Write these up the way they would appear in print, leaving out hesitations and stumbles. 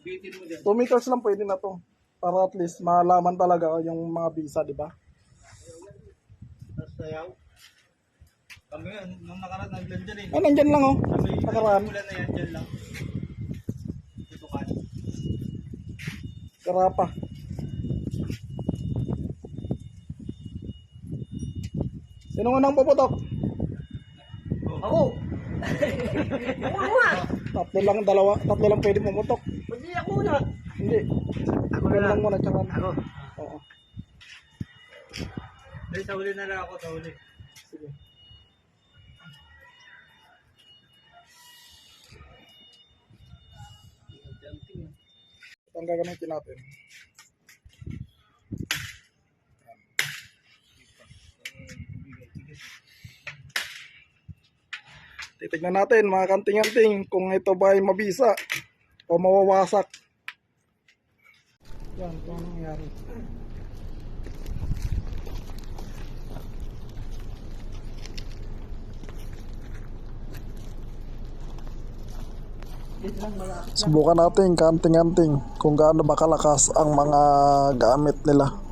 Bitin mo dyan. 2 meters lang pwede na to. Para at least malaman talaga yung mga bisa, di ba? Tapos sayaw. Kami nga, nung nakaraan nandyan dyan eh. Ah, nandyan lang oh. Sabi, Nakaraan. wala na yan, dyan lang. Tutukan. Karapa. Sino nga nang puputok? Ako! Ako nga! Tatlo lang pwede pumutok. Hindi ako na! Hindi. Ako Ikaw na lang muna, tsaka. Ako. Oo. Dahil sa huli na lang ako, sa huli. Sige. Ito ang gagamitin natin. Titignan natin mga kanting-anting kung ito ba ay mabisa o mawawasak. Yan, ito ang nangyari. Subukan natin kanting-anting kung gaano ba kalakas ang mga gamit nila.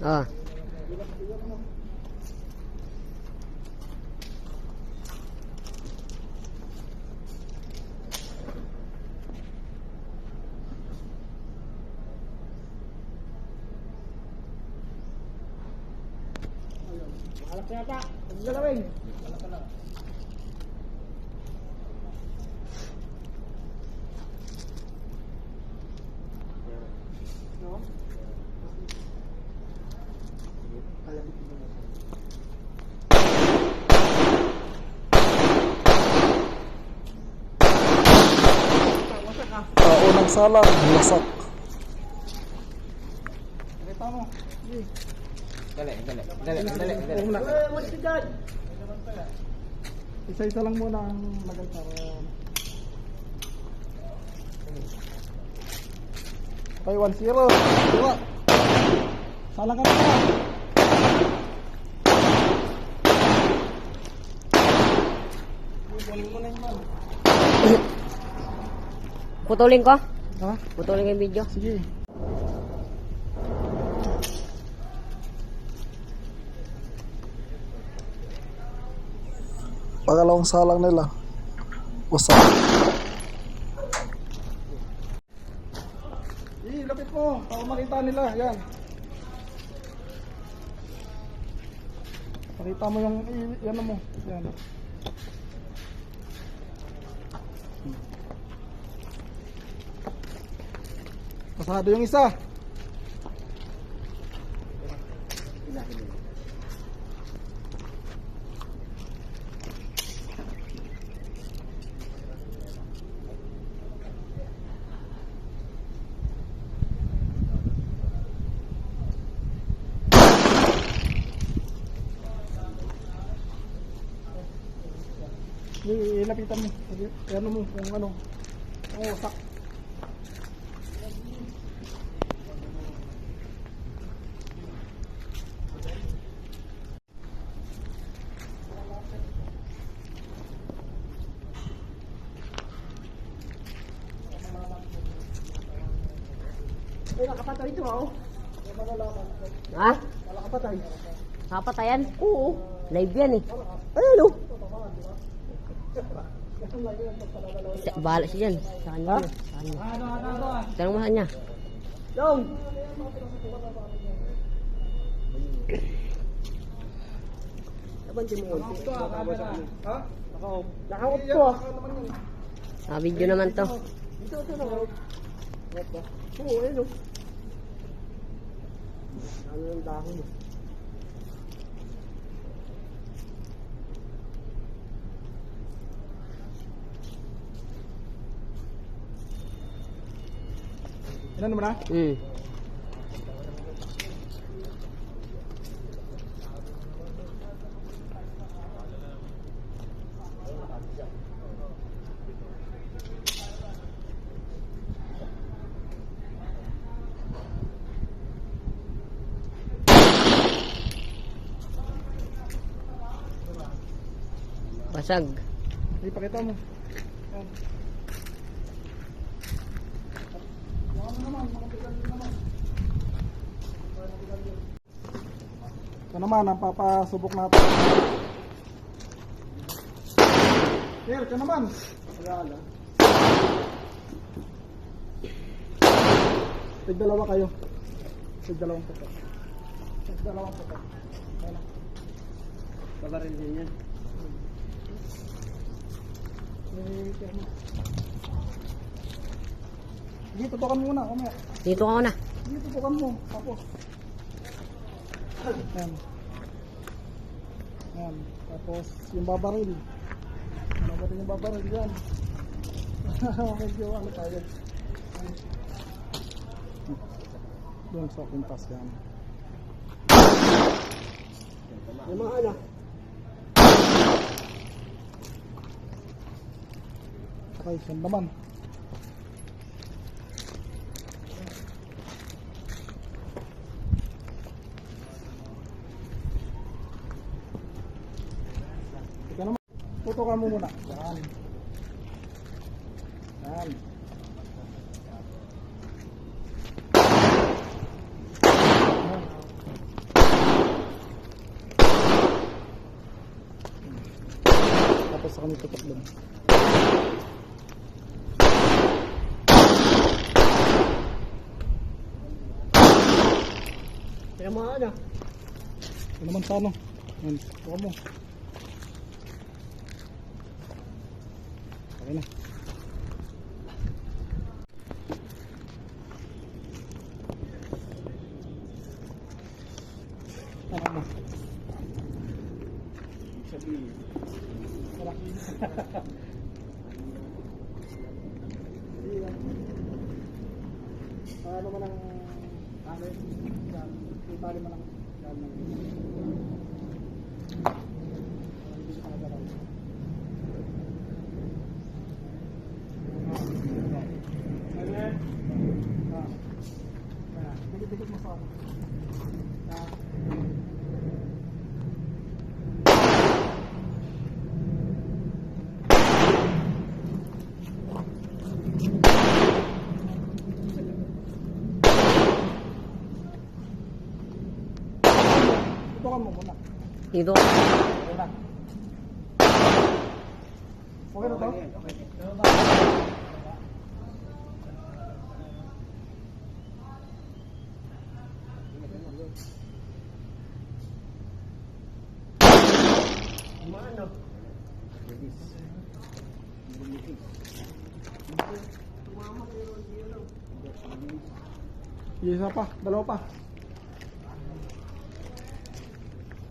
Ah. Alak na yata. Ang galawin. Unang salang, lasak. Kita mo. Dali. Una. What's the dad? Isa-isa lang muna ang lagal para. Okay, 1-0. Diba? Salang ka na. Galing mo na yun. Putulin ko? Ha? Putulin ko yung video. Sige. Pangalawang salang nila. Wasak. Lapit mo. Para makita nila. Yan. Pakita mo yung yan mo. Yan. Pasado yung isa. Ilapitan mo. Ano mo kung ano. Oh, sak. Ay, nakapatay ito oh. Ha? Nakapatay. Nakapatayan? Oo. Live yan eh. Ayun oh. Bahala siya dyan. Sa kanya. Sa kanya. Tanong mo sa kanya. Yung! Nabansin mo yun. Ha? Naka-off to ah. Video naman to. Ito naka-off. Oo, ayun oh. Ano yung dahon eh. Ilan mo na? Basag. Ipakita mo. Yan. Ano naman, mga bigal din naman. Ito naman, ang papasubok natin. Here, ito naman. Wala. Tigdalawa kayo. Tigdalawang puto. Tigdalawang puto. Ayan. Babaril din yan. Sige, tutukan muna. Kumaya. Dito ako na. Sige, tutukan mo. Tapos. Ayan. Ayan. Tapos, yung babaril. Babaril yung babaril yan. Medyo ano tayo. Doon sa pintas yan. Yung mga ano? Okay, yan naman. Ito naman. Tutukan mo muna. Yan. Yan. Tapos sa kami tutok doon. Yung mga ano? Ito naman sa ano. Yan. Tutukan mo. Okay na. Ano mo? Sabihin. Paano man ang ano yun? Paano man ang dikit-dikit mo sa tutukan mo muna. Dito. Okay na. Okay na to? Okay. Ano? Isa pa, dalawa pa.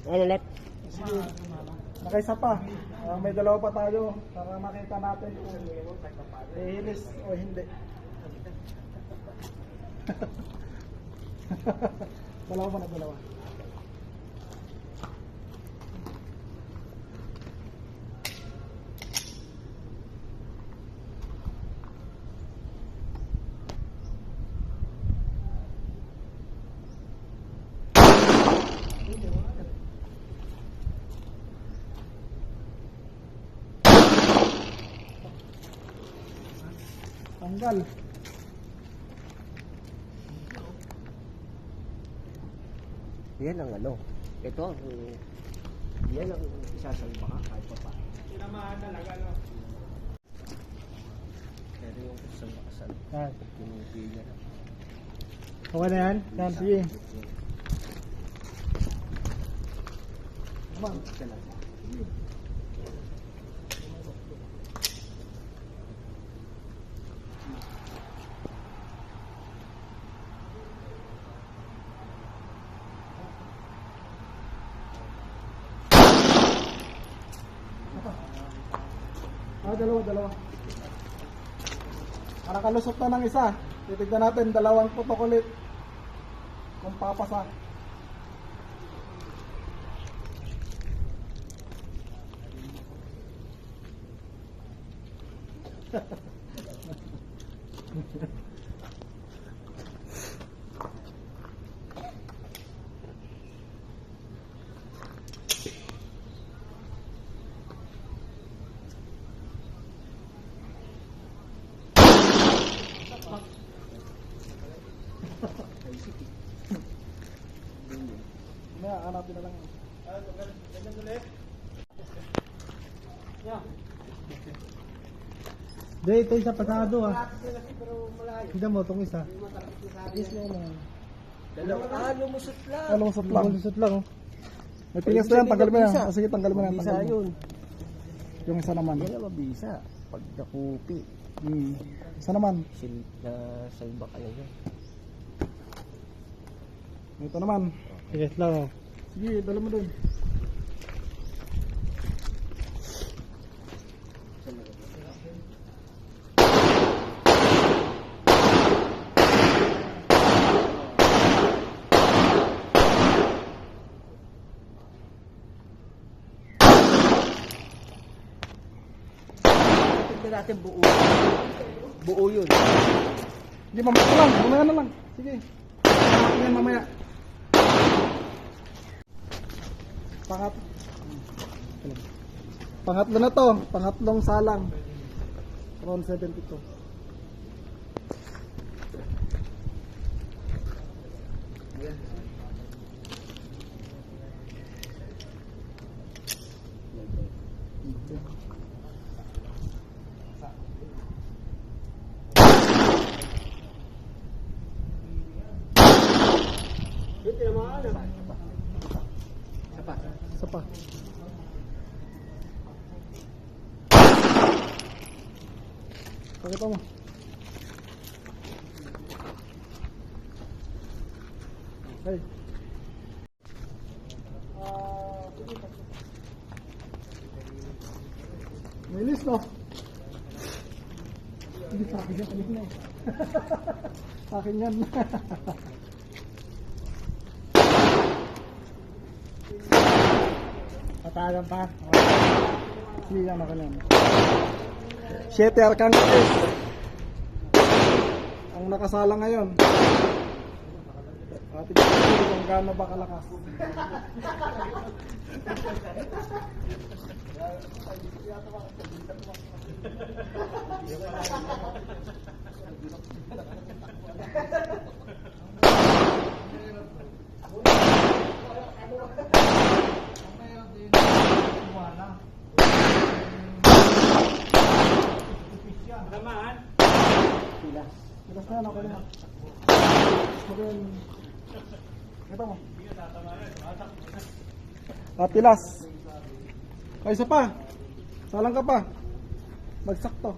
Ano ulit? Sige. Nakaisa pa. May dalawa pa tayo para makita natin kung ihilis o hindi. Dalawa pa na dalawa. Tanggal. Yan ang ano. Ito ang... Yan ang isasalba ka kahit pa pa. Tinamaan talaga, no? Pero yung kusang makasal. Yan. Yung pila na. Okay na yan? Yan, sige. Come on. Dalawa. Para kalusot na ng isa. Titignan natin, dalawang putok ulit. Kung papasa. Hahanapin na lang. Ganyan ulit. Hindi, ito isa pasado Tignan mo, itong isa. Yes, Lumusot lang. Lusot lang. Lusot lang. May pingas na yan, tanggalin mo yan. O sige, tanggalin mo yan. Mabisa Tanggalin mo. yun. Yung isa naman. Yan ang mabisa. Pag nakupi, Isa naman. na salba ka na yan. Ito naman. Sige, lang. Sige, dala mo dun. Tignan natin buo. Buo yun. Hindi, mamaya lang. Mamaya na lang. Sige. Mamaya yan mamaya. Pangatlo na to. Pangatlong salang. Round 72. Isa pa. Pakita mo. Hey. May list, no? Hindi sa akin yan kanina eh. Sa akin yan. Patagan pa. Hindi yan ako lang. 7 Arcangel. Ang nakasala ngayon. Ating kung gaano ba kalakas. Pilas na yan, okay na. Maging... Ito mo. Pilas. O, isa pa. Salang ka pa. Magsakto.